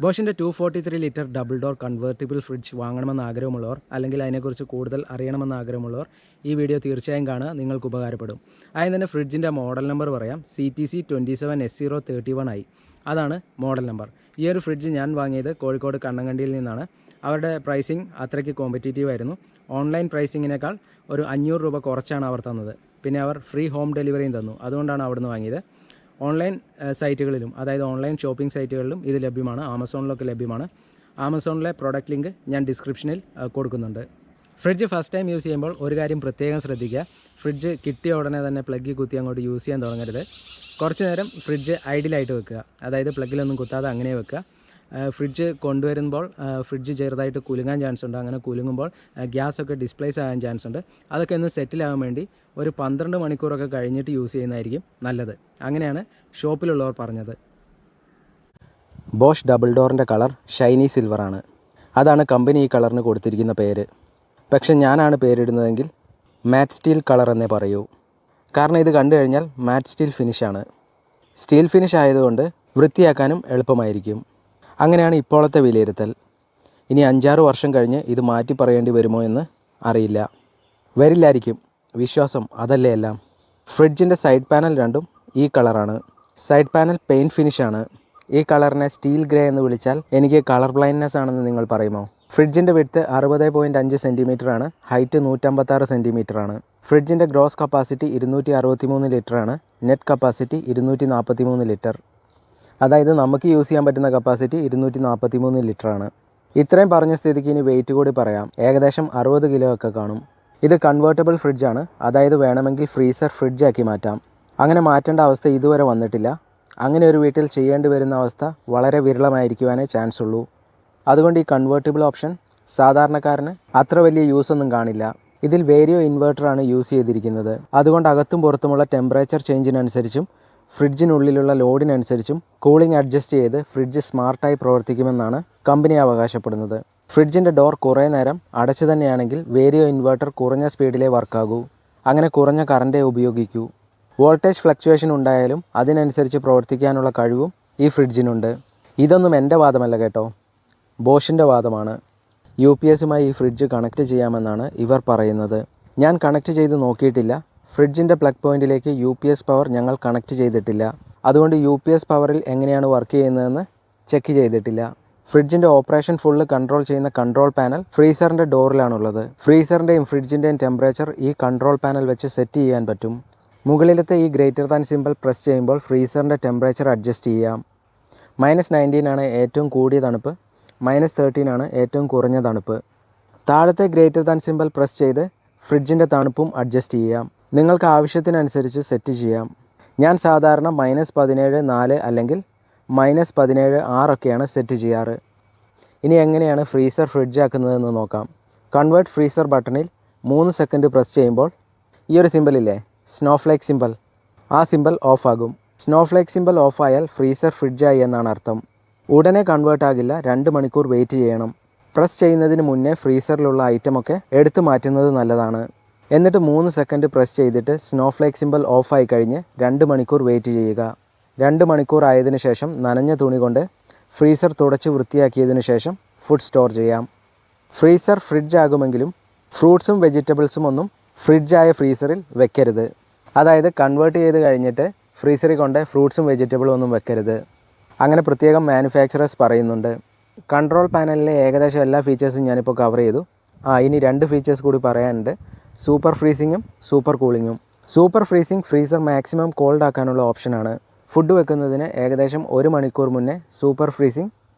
ബോഷിൻ്റെ 243 litre double door convertible fridge വാങ്ങണമെന്ന് ആഗ്രഹമുള്ളവർ അല്ലെങ്കിൽ അതിനെക്കുറിച്ച് കൂടുതൽ അറിയണമെന്ന് ആഗ്രഹമുള്ളവർ ഈ വീഡിയോ തീർച്ചയായും കാണുക, നിങ്ങൾക്ക് ഉപകാരപ്പെടും. ആദ്യം തന്നെ ഫ്രിഡ്ജിൻ്റെ മോഡൽ നമ്പർ പറയാം. CTC 27S031i അതാണ് മോഡൽ നമ്പർ. ഈ ഒരു ഫ്രിഡ്ജ് ഞാൻ വാങ്ങിയത് കോഴിക്കോട് കണ്ണങ്കണ്ടിയിൽ നിന്നാണ്. അവരുടെ പ്രൈസിങ് അത്രയ്ക്ക് കോമ്പറ്റീറ്റീവ് ആയിരുന്നു. ഓൺലൈൻ പ്രൈസിങ്ങിനേക്കാൾ ഒരു 500 രൂപ കുറച്ചാണ് അവർ തന്നത്. പിന്നെ അവർ ഫ്രീ ഹോം ഡെലിവറിയും തന്നു. അതുകൊണ്ടാണ് അവിടുന്ന് വാങ്ങിയത്. ഓൺലൈൻ സൈറ്റുകളിലും, അതായത് ഓൺലൈൻ ഷോപ്പിംഗ് സൈറ്റുകളിലും ഇത് ലഭ്യമാണ്. ആമസോണിലൊക്കെ ലഭ്യമാണ്. ആമസോണിലെ പ്രോഡക്റ്റ് ലിങ്ക് ഞാൻ ഡിസ്ക്രിപ്ഷനിൽ കൊടുക്കുന്നുണ്ട്. ഫ്രിഡ്ജ് ഫസ്റ്റ് ടൈം യൂസ് ചെയ്യുമ്പോൾ ഒരു കാര്യം പ്രത്യേകം ശ്രദ്ധിക്കുക. ഫ്രിഡ്ജ് കിട്ടിയ ഉടനെ തന്നെ പ്ലഗ് കുത്തി അങ്ങോട്ട് യൂസ് ചെയ്യാൻ തുടങ്ങരുത്. കുറച്ച് നേരം ഫ്രിഡ്ജ് ഐഡിലായിട്ട് വെക്കുക, അതായത് പ്ലഗിലൊന്നും കുത്താതെ അങ്ങനെ വെക്കുക. ഫ്രിഡ്ജ് കൊണ്ടുവരുമ്പോൾ ഫ്രിഡ്ജ് ചെറുതായിട്ട് കുലുങ്ങാൻ ചാൻസ് ഉണ്ട്. അങ്ങനെ കുലുങ്ങുമ്പോൾ ഗ്യാസൊക്കെ ഡിസ്പ്ലേസ് ആകാൻ ചാൻസ് ഉണ്ട്. അതൊക്കെ ഒന്ന് സെറ്റിലാകാൻ വേണ്ടി ഒരു 12 മണിക്കൂറൊക്കെ കഴിഞ്ഞിട്ട് യൂസ് ചെയ്യുന്നതായിരിക്കും നല്ലത്. അങ്ങനെയാണ് ഷോപ്പിലുള്ളവർ പറഞ്ഞത്. ബോഷ് ഡബിൾ ഡോറിൻ്റെ കളർ ഷൈനി സിൽവറാണ്. അതാണ് കമ്പനി ഈ കളറിന് കൊടുത്തിരിക്കുന്ന പേര്. പക്ഷെ ഞാനാണ് പേരിടുന്നതെങ്കിൽ മാറ്റ് സ്റ്റീൽ കളർ എന്നേ പറയൂ. കാരണം ഇത് കണ്ടു കഴിഞ്ഞാൽ മാറ്റ് സ്റ്റീൽ ഫിനിഷാണ്. സ്റ്റീൽ ഫിനിഷ് ആയതുകൊണ്ട് വൃത്തിയാക്കാനും എളുപ്പമായിരിക്കും. അങ്ങനെയാണ് ഇപ്പോഴത്തെ വിലയിരുത്തൽ. ഇനി 5-6 വർഷം കഴിഞ്ഞ് ഇത് മാറ്റി പറയേണ്ടി വരുമോ എന്ന് അറിയില്ല. വരില്ലായിരിക്കും. വിശ്വാസം അതല്ലേ എല്ലാം. ഫ്രിഡ്ജിൻ്റെ സൈഡ് പാനൽ രണ്ടും ഈ കളറാണ്. സൈഡ് പാനൽ പെയിൻറ്റ് ഫിനിഷാണ്. ഈ കളറിനെ സ്റ്റീൽ ഗ്രേ എന്ന് വിളിച്ചാൽ എനിക്ക് കളർ ബ്ലൈൻഡ്നെസ് ആണെന്ന് നിങ്ങൾ പറയുമോ? ഫ്രിഡ്ജിൻ്റെ വിഡ്ത്ത് 60.5 സെൻറ്റിമീറ്റർ ആണ്. ഹൈറ്റ് 156 സെൻറ്റിമീറ്റർ ആണ്. ഫ്രിഡ്ജിൻ്റെ ഗ്രോസ് കപ്പാസിറ്റി 263 ലിറ്ററാണ്. Net capacity 243 litre. അതായത് നമുക്ക് യൂസ് ചെയ്യാൻ പറ്റുന്ന കപ്പാസിറ്റി 243 ലിറ്ററാണ്. ഇത്രയും പറഞ്ഞ സ്ഥിതിക്ക് ഇനി വെയിറ്റ് കൂടി പറയാം. ഏകദേശം 60 കിലോ ഒക്കെ കാണും. ഇത് കൺവേർട്ടബിൾ ഫ്രിഡ്ജാണ്. അതായത് വേണമെങ്കിൽ ഫ്രീസർ ഫ്രിഡ്ജാക്കി മാറ്റാം. അങ്ങനെ മാറ്റേണ്ട അവസ്ഥ ഇതുവരെ വന്നിട്ടില്ല. അങ്ങനെ ഒരു വീട്ടിൽ ചെയ്യേണ്ടി വരുന്ന അവസ്ഥ വളരെ വിരളമായിരിക്കുവാനേ ചാൻസ് ഉള്ളൂ. അതുകൊണ്ട് ഈ കൺവേർട്ടബിൾ ഓപ്ഷൻ സാധാരണക്കാരന് അത്ര വലിയ യൂസ് ഒന്നും കാണില്ല. ഇതിൽ വേരിയോ ഇൻവെർട്ടറാണ് യൂസ് ചെയ്തിരിക്കുന്നത്. അതുകൊണ്ട് അകത്തും പുറത്തുമുള്ള ടെമ്പറേച്ചർ ചേഞ്ചിനനുസരിച്ചും ഫ്രിഡ്ജിനുള്ളിലുള്ള ലോഡിനനുസരിച്ചും കൂളിംഗ് അഡ്ജസ്റ്റ് ചെയ്ത് ഫ്രിഡ്ജ് സ്മാർട്ടായി പ്രവർത്തിക്കുമെന്നാണ് കമ്പനി അവകാശപ്പെടുന്നത്. ഫ്രിഡ്ജിൻ്റെ ഡോർ കുറേ നേരം അടച്ചു തന്നെയാണെങ്കിൽ വേരിയോ ഇൻവെർട്ടർ കുറഞ്ഞ സ്പീഡിലേ വർക്കാകൂ. അങ്ങനെ കുറഞ്ഞ കറണ്ടേ ഉപയോഗിക്കൂ. വോൾട്ടേജ് ഫ്ലക്ച്വേഷൻ ഉണ്ടായാലും അതിനനുസരിച്ച് പ്രവർത്തിക്കാനുള്ള കഴിവും ഈ ഫ്രിഡ്ജിനുണ്ട്. ഇതൊന്നും എൻ്റെ വാദമല്ല കേട്ടോ, ബോഷിൻ്റെ വാദമാണ്. UPSുമായി ഈ ഫ്രിഡ്ജ് കണക്ട് ചെയ്യാമെന്നാണ് ഇവർ പറയുന്നത്. ഞാൻ കണക്ട് ചെയ്ത് നോക്കിയിട്ടില്ല. ഫ്രിഡ്ജിൻ്റെ പ്ലഗ് പോയിൻറ്റിലേക്ക് UPS പവർ ഞങ്ങൾ കണക്ട് ചെയ്തിട്ടില്ല. അതുകൊണ്ട് UPS പവറിൽ എങ്ങനെയാണ് വർക്ക് ചെയ്യുന്നതെന്ന് ചെക്ക് ചെയ്തിട്ടില്ല. ഫ്രിഡ്ജിൻ്റെ ഓപ്പറേഷൻ ഫുള്ള് കൺട്രോൾ ചെയ്യുന്ന കൺട്രോൾ പാനൽ ഫ്രീസറിൻ്റെ ഡോറിലാണുള്ളത്. ഫ്രീസറിൻ്റെയും ഫ്രിഡ്ജിൻ്റെയും ടെമ്പറേച്ചർ ഈ കൺട്രോൾ പാനൽ വെച്ച് സെറ്റ് ചെയ്യാൻ പറ്റും. മുകളിലത്തെ ഈ ഗ്രേറ്റർ ദാൻ സിമ്പിൾ പ്രസ് ചെയ്യുമ്പോൾ ഫ്രീസറിൻ്റെ ടെമ്പറേച്ചർ അഡ്ജസ്റ്റ് ചെയ്യാം. -19 ആണ് ഏറ്റവും കൂടിയ തണുപ്പ്, -13 ആണ് ഏറ്റവും കുറഞ്ഞ തണുപ്പ്. താഴത്തെ ഗ്രേറ്റർ ദാൻ സിമ്പിൾ പ്രസ് ചെയ്ത് ഫ്രിഡ്ജിൻ്റെ തണുപ്പും അഡ്ജസ്റ്റ് ചെയ്യാം. നിങ്ങൾക്ക് ആവശ്യത്തിനനുസരിച്ച് സെറ്റ് ചെയ്യാം. ഞാൻ സാധാരണ -17.4 അല്ലെങ്കിൽ -17.6 ഒക്കെയാണ് സെറ്റ് ചെയ്യാറ്. ഇനി എങ്ങനെയാണ് ഫ്രീസർ ഫ്രിഡ്ജ് ആക്കുന്നതെന്ന് നോക്കാം. കൺവേർട്ട് ഫ്രീസർ ബട്ടണിൽ 3 സെക്കൻഡ് പ്രസ് ചെയ്യുമ്പോൾ ഈ ഒരു സിമ്പിളില്ലേ, സ്നോഫ്ലേക്ക് സിമ്പിൾ, ആ സിമ്പിൾ ഓഫാകും. സ്നോഫ്ലേക്ക് സിമ്പിൾ ഓഫായാൽ ഫ്രീസർ ഫ്രിഡ്ജായി എന്നാണ് അർത്ഥം. ഉടനെ കൺവേർട്ട് ആകില്ല. 2 മണിക്കൂർ വെയിറ്റ് ചെയ്യണം. പ്രസ് ചെയ്യുന്നതിന് മുന്നേ ഫ്രീസറിലുള്ള ഐറ്റമൊക്കെ എടുത്തു മാറ്റുന്നത് നല്ലതാണ്. എന്നിട്ട് 3 സെക്കൻഡ് പ്രസ് ചെയ്തിട്ട് സ്നോഫ്ലേക്ക് സിമ്പിൾ ഓഫായി കഴിഞ്ഞ് 2 മണിക്കൂർ വെയിറ്റ് ചെയ്യുക. 2 മണിക്കൂർ ആയതിനു ശേഷം നനഞ്ഞ തുണി കൊണ്ട് ഫ്രീസർ തുടച്ച് വൃത്തിയാക്കിയതിനു ശേഷം ഫുഡ് സ്റ്റോർ ചെയ്യാം. ഫ്രീസർ ഫ്രിഡ്ജ് ആകുമെങ്കിലും ഫ്രൂട്ട്സും വെജിറ്റബിൾസും ഒന്നും ഫ്രിഡ്ജായ ഫ്രീസറിൽ വെക്കരുത്. അതായത് കൺവേർട്ട് ചെയ്ത് കഴിഞ്ഞിട്ട് ഫ്രീസറിൽ കൊണ്ട് ഫ്രൂട്ട്സും വെജിറ്റബിളും ഒന്നും വെക്കരുത്. അങ്ങനെ പ്രത്യേകം മാനുഫാക്ചറേഴ്സ് പറയുന്നുണ്ട്. കൺട്രോൾ പാനലിലെ ഏകദേശം എല്ലാ ഫീച്ചേഴ്സും ഞാനിപ്പോൾ കവർ ചെയ്തു. ഇനി 2 ഫീച്ചേഴ്സ് കൂടി പറയാനുണ്ട്. സൂപ്പർ ഫ്രീസിങ്ങും സൂപ്പർ കൂളിങ്ങും. Super freezing freezer maximum cold ആക്കാനുള്ള ഓപ്ഷനാണ്. ഫുഡ് വെക്കുന്നതിന് ഏകദേശം 1 മണിക്കൂർ മുന്നേ സൂപ്പർ ഫ്രീസിങ്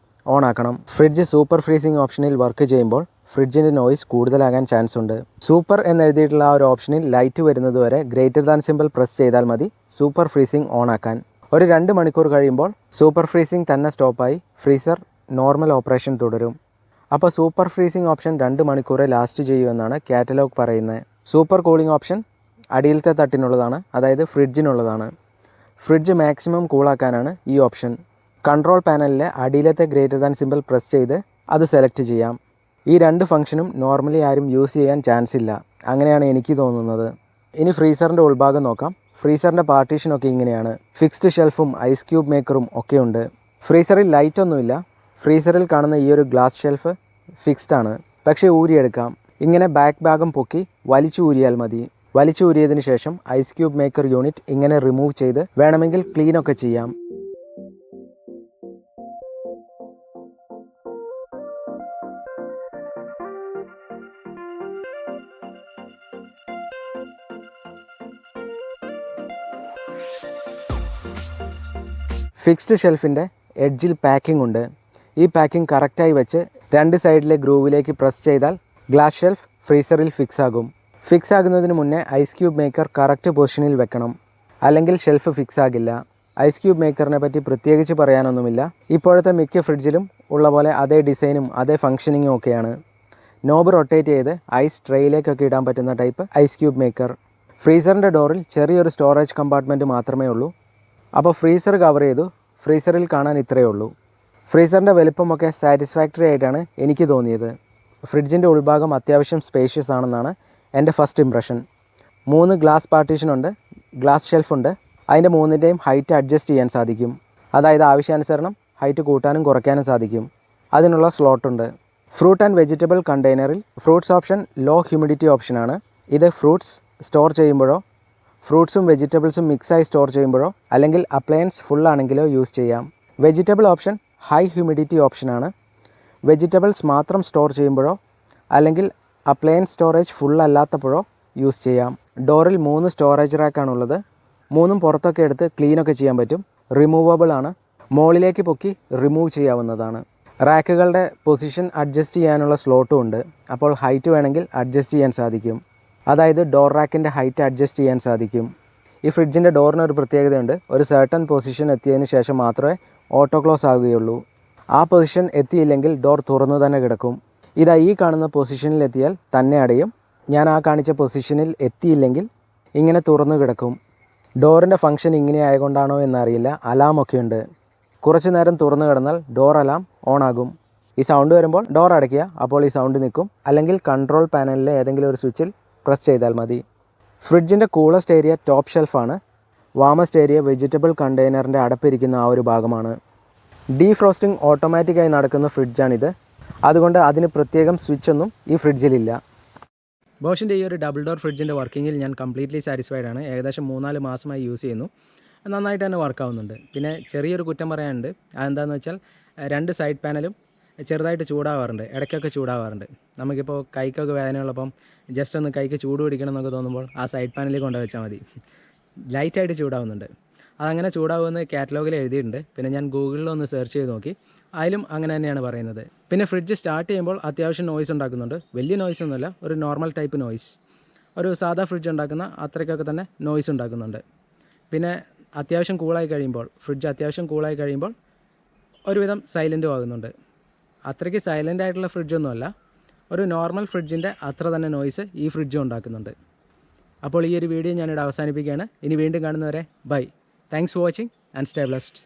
ഓൺ ആക്കണം. ഫ്രിഡ്ജ് സൂപ്പർ ഫ്രീസിങ് ഓപ്ഷനിൽ വർക്ക് ചെയ്യുമ്പോൾ ഫ്രിഡ്ജിൻ്റെ നോയ്സ് കൂടുതലാകാൻ ചാൻസ് ഉണ്ട്. സൂപ്പർ എന്നെഴുതിയിട്ടുള്ള ആ ഒരു ഓപ്ഷനിൽ ലൈറ്റ് വരുന്നതുവരെ ഗ്രേറ്റർ ദാൻ സിമ്പിൾ പ്രസ് ചെയ്താൽ മതി സൂപ്പർ ഫ്രീസിങ് ഓൺ ആക്കാൻ. ഒരു 2 മണിക്കൂർ കഴിയുമ്പോൾ സൂപ്പർ ഫ്രീസിങ് തന്നെ സ്റ്റോപ്പായി ഫ്രീസർ നോർമൽ ഓപ്പറേഷൻ തുടരും. അപ്പോൾ സൂപ്പർ ഫ്രീസിങ് ഓപ്ഷൻ 2 മണിക്കൂറേ ലാസ്റ്റ് ചെയ്യുമെന്നാണ് കാറ്റലോഗ് പറയുന്നത്. സൂപ്പർ കൂളിംഗ് ഓപ്ഷൻ അടിയിലത്തെ തട്ടിനുള്ളതാണ്, അതായത് ഫ്രിഡ്ജിനുള്ളതാണ്. ഫ്രിഡ്ജ് മാക്സിമം കൂളാക്കാനാണ് ഈ ഓപ്ഷൻ. കൺട്രോൾ പാനലിലെ അടിയിലത്തെ ഗ്രേറ്റർ ദാൻ സിമ്പിൾ പ്രസ് ചെയ്ത് അത് സെലക്ട് ചെയ്യാം. ഈ 2 ഫംഗ്ഷനും നോർമലി ആരും യൂസ് ചെയ്യാൻ ചാൻസ് ഇല്ല, അങ്ങനെയാണ് എനിക്ക് തോന്നുന്നത്. ഇനി ഫ്രീസറിൻ്റെ ഉൾഭാഗം നോക്കാം. ഫ്രീസറിൻ്റെ പാർട്ടീഷനൊക്കെ ഇങ്ങനെയാണ്. ഫിക്സ്ഡ് ഷെൽഫും ഐസ് ക്യൂബ് മേക്കറും ഒക്കെ ഉണ്ട്. ഫ്രീസറിൽ ലൈറ്റൊന്നുമില്ല. ഫ്രീസറിൽ കാണുന്ന ഈ ഒരു ഗ്ലാസ് ഷെൽഫ് ഫിക്സ്ഡ് ആണ്, പക്ഷേ ഊരിയെടുക്കാം. ഇങ്ങനെ ബാക്ക് ഭാഗം പൊക്കി വലിച്ചു ഊരിയാൽ മതി. വലിച്ചു ഊരിയതിന് ശേഷം ഐസ് ക്യൂബ് മേക്കർ യൂണിറ്റ് ഇങ്ങനെ റിമൂവ് ചെയ്ത് വേണമെങ്കിൽ ക്ലീനൊക്കെ ചെയ്യാം. ഫിക്സ്ഡ് ഷെൽഫിൻ്റെ എഡ്ജിൽ പാക്കിംഗ് ഉണ്ട്. ഈ പാക്കിംഗ് കറക്റ്റായി വെച്ച് 2 സൈഡിലെ ഗ്രൂവിലേക്ക് പ്രസ് ചെയ്താൽ ഗ്ലാസ് ഷെൽഫ് ഫ്രീസറിൽ ഫിക്സ് ആകും. ഫിക്സ് ആകുന്നതിന് മുന്നേ ഐസ് ക്യൂബ് മേക്കർ കറക്റ്റ് പൊസിഷനിൽ വെക്കണം, അല്ലെങ്കിൽ ഷെൽഫ് ഫിക്സ് ആകില്ല. ഐസ് ക്യൂബ് മേക്കറിനെ പറ്റി പ്രത്യേകിച്ച് പറയാനൊന്നുമില്ല. ഇപ്പോഴത്തെ മിക്ക ഫ്രിഡ്ജിലും ഉള്ള പോലെ അതേ ഡിസൈനും അതേ ഫങ്ഷനിങ്ങും ഒക്കെയാണ്. നോബ് റൊട്ടേറ്റ് ചെയ്ത് ഐസ് ട്രേയിലേക്കൊക്കെ ഇടാൻ പറ്റുന്ന ടൈപ്പ് ഐസ് ക്യൂബ് മേക്കർ. ഫ്രീസറിൻ്റെ ഡോറിൽ ചെറിയൊരു സ്റ്റോറേജ് കമ്പാർട്ട്മെൻറ്റ് മാത്രമേ ഉള്ളൂ. അപ്പോൾ ഫ്രീസർ കവർ ചെയ്തു. ഫ്രീസറിൽ കാണാൻ ഇത്രയേ ഉള്ളൂ. ഫ്രീസറിൻ്റെ വലിപ്പമൊക്കെ സാറ്റിസ്ഫാക്ടറി ആയിട്ടാണ് എനിക്ക് തോന്നിയത്. ഫ്രിഡ്ജിൻ്റെ ഉൾഭാഗം അത്യാവശ്യം സ്പേഷ്യസ് ആണെന്നാണ് എൻ്റെ ഫസ്റ്റ് ഇംപ്രഷൻ. 3 ഗ്ലാസ് പാർട്ടീഷനുണ്ട്, ഗ്ലാസ് ഷെൽഫുണ്ട്. അതിൻ്റെ 3ൻ്റെയും ഹൈറ്റ് അഡ്ജസ്റ്റ് ചെയ്യാൻ സാധിക്കും. അതായത് ആവശ്യാനുസരണം ഹൈറ്റ് കൂട്ടാനും കുറയ്ക്കാനും സാധിക്കും. അതിനുള്ള സ്ലോട്ടുണ്ട്. ഫ്രൂട്ട് ആൻഡ് വെജിറ്റബിൾ കണ്ടെയ്നറിൽ ഫ്രൂട്ട്സ് ഓപ്ഷൻ ലോ ഹ്യൂമിഡിറ്റി ഓപ്ഷനാണ്. ഇത് ഫ്രൂട്ട്സ് സ്റ്റോർ ചെയ്യുമ്പോഴോ ഫ്രൂട്ട്സും വെജിറ്റബിൾസും മിക്സായി സ്റ്റോർ ചെയ്യുമ്പോഴോ അല്ലെങ്കിൽ അപ്ലയൻസ് ഫുൾ ആണെങ്കിലോ യൂസ് ചെയ്യാം. വെജിറ്റബിൾ ഓപ്ഷൻ ഹൈ ഹ്യൂമിഡിറ്റി ഓപ്ഷനാണ്. വെജിറ്റബിൾസ് മാത്രം സ്റ്റോർ ചെയ്യുമ്പോഴോ അല്ലെങ്കിൽ അപ്ലയൻസ് സ്റ്റോറേജ് ഫുൾ അല്ലാത്തപ്പോഴോ യൂസ് ചെയ്യാം. ഡോറിൽ 3 സ്റ്റോറേജ് റാക്കാണുള്ളത്. 3ഉം പുറത്തൊക്കെ എടുത്ത് ക്ലീനൊക്കെ ചെയ്യാൻ പറ്റും. റിമൂവബിൾ ആണ്. മുകളിലേക്ക് പൊക്കി റിമൂവ് ചെയ്യാവുന്നതാണ്. റാക്കുകളുടെ പൊസിഷൻ അഡ്ജസ്റ്റ് ചെയ്യാനുള്ള സ്ലോട്ടും ഉണ്ട്. അപ്പോൾ ഹൈറ്റ് വേണമെങ്കിൽ അഡ്ജസ്റ്റ് ചെയ്യാൻ സാധിക്കും. അതായത് ഡോർ റാക്കിൻ്റെ ഹൈറ്റ് അഡ്ജസ്റ്റ് ചെയ്യാൻ സാധിക്കും. ഈ ഫ്രിഡ്ജിൻ്റെ ഡോറിനൊരു പ്രത്യേകതയുണ്ട്. ഒരു സർട്ടൺ പൊസിഷൻ എത്തിയതിന് ശേഷം മാത്രമേ ഓട്ടോ ക്ലോസ് ആവുകയുള്ളൂ. ആ പൊസിഷൻ എത്തിയില്ലെങ്കിൽ ഡോർ തുറന്നു തന്നെ കിടക്കും. ഇതാ ഈ കാണുന്ന പൊസിഷനിൽ എത്തിയാൽ തന്നെ അടയും. ഞാൻ ആ കാണിച്ച പൊസിഷനിൽ എത്തിയില്ലെങ്കിൽ ഇങ്ങനെ തുറന്നു കിടക്കും. ഡോറിൻ്റെ ഫംഗ്ഷൻ ഇങ്ങനെ ആയതുകൊണ്ടാണോ എന്നറിയില്ല, അലാമൊക്കെ ഉണ്ട്. കുറച്ച് നേരം തുറന്നു കിടന്നാൽ ഡോർ അലാം ഓൺ ആകും. ഈ സൗണ്ട് വരുമ്പോൾ ഡോർ അടയ്ക്കുക, അപ്പോൾ ഈ സൗണ്ട് നിൽക്കും. അല്ലെങ്കിൽ കൺട്രോൾ പാനലിലെ ഏതെങ്കിലും ഒരു സ്വിച്ചിൽ പ്രസ് ചെയ്താൽ മതി. ഫ്രിഡ്ജിൻ്റെ കൂളസ്റ്റ് ഏരിയ ടോപ്പ് ഷെൽഫാണ്. വാമസ്റ്റ് ഏരിയ വെജിറ്റബിൾ കണ്ടെയ്നറിൻ്റെ അടപ്പിരിക്കുന്ന ആ ഒരു ഭാഗമാണ്. ഡീഫ്രോസ്റ്റിംഗ് ഓട്ടോമാറ്റിക്കായി നടക്കുന്ന ഫ്രിഡ്ജാണിത്. അതുകൊണ്ട് അതിന് പ്രത്യേകം സ്വിച്ചൊന്നും ഈ ഫ്രിഡ്ജിലില്ല. ബോഷിൻ്റെ ഈ ഒരു ഡബിൾ ഡോർ ഫ്രിഡ്ജിൻ്റെ വർക്കിങ്ങിൽ ഞാൻ കംപ്ലീറ്റ്ലി സാറ്റിസ്ഫൈഡ് ആണ്. ഏകദേശം 3-4 മാസമായി യൂസ് ചെയ്യുന്നു. നന്നായിട്ട് തന്നെ വർക്കാവുന്നുണ്ട്. പിന്നെ ചെറിയൊരു കുറ്റം പറയാനുണ്ട്. അതെന്താണെന്ന് വെച്ചാൽ 2 സൈഡ് പാനലും ചെറുതായിട്ട് ചൂടാവാറുണ്ട്, ഇടയ്ക്കൊക്കെ ചൂടാവാറുണ്ട്. നമുക്കിപ്പോൾ കൈക്കൊക്കെ വേദനയുള്ളപ്പം ജസ്റ്റ് ഒന്ന് കൈക്ക് ചൂട് പിടിക്കണം എന്നൊക്കെ തോന്നുമ്പോൾ ആ സൈഡ് പാനലിൽ കൊണ്ടു വെച്ചാൽ മതി. ലൈറ്റായിട്ട് ചൂടാവുന്നുണ്ട്. അതങ്ങനെ ചൂടാവുമെന്ന് കാറ്റലോഗിൽ എഴുതിയിട്ടുണ്ട്. പിന്നെ ഞാൻ ഗൂഗിളിലൊന്ന് സെർച്ച് ചെയ്ത് നോക്കി, അതിലും അങ്ങനെ തന്നെയാണ് പറയുന്നത്. പിന്നെ ഫ്രിഡ്ജ് സ്റ്റാർട്ട് ചെയ്യുമ്പോൾ അത്യാവശ്യം നോയ്സ് ഉണ്ടാക്കുന്നുണ്ട്. വലിയ നോയ്സ് ഒന്നുമില്ല, ഒരു നോർമൽ ടൈപ്പ് നോയ്സ്. ഒരു സാധാ ഫ്രിഡ്ജ് ഉണ്ടാക്കുന്ന അത്രയ്ക്കൊക്കെ തന്നെ നോയ്സ് ഉണ്ടാക്കുന്നുണ്ട്. പിന്നെ അത്യാവശ്യം കൂളായി കഴിയുമ്പോൾ ഒരുവിധം സൈലൻറ്റും ആകുന്നുണ്ട്. അത്രയ്ക്ക് സൈലൻ്റ് ആയിട്ടുള്ള ഫ്രിഡ്ജൊന്നുമല്ല, ഒരു നോർമൽ ഫ്രിഡ്ജിൻ്റെ അത്ര തന്നെ നോയ്സ് ഈ ഫ്രിഡ്ജും ഉണ്ടാക്കുന്നുണ്ട്. അപ്പോൾ ഈ ഒരു വീഡിയോ ഞാനിവിടെ അവസാനിപ്പിക്കുകയാണ്. ഇനി വീണ്ടും കാണുന്നവരെ bye. Thanks for watching and stay blessed.